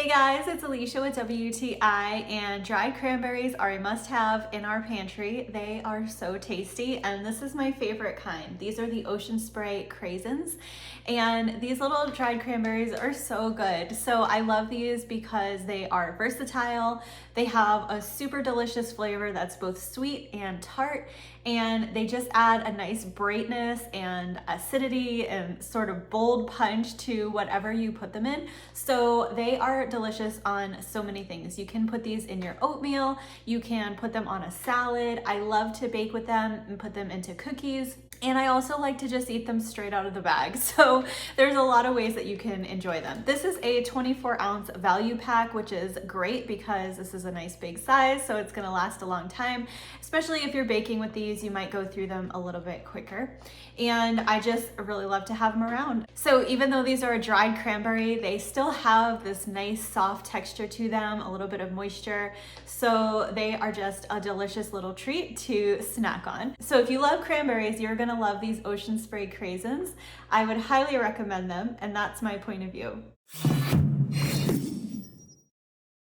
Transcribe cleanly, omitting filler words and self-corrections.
Hey guys, it's Alicia with WTI, and dried cranberries are a must-have in our pantry. They are so tasty, and this is my favorite kind. These are the Ocean Spray Craisins, and these little dried cranberries are so good. So I love these because they are versatile. They have a super delicious flavor that's both sweet and tart, and they just add a nice brightness and acidity and sort of bold punch to whatever you put them in. So they are delicious on so many things. You can put these in your oatmeal, you can put them on a salad. I love to bake with them and put them into cookies. And I also like to just eat them straight out of the bag. So there's a lot of ways that you can enjoy them. This is a 24-ounce value pack, which is great because this is a nice big size, so it's gonna last a long time. Especially if you're baking with these, you might go through them a little bit quicker. And I just really love to have them around. So even though these are a dried cranberry, they still have this nice soft texture to them, a little bit of moisture. So they are just a delicious little treat to snack on. So if you love cranberries, you're gonna love these Ocean Spray Craisins. I would highly recommend them, and that's my point of view.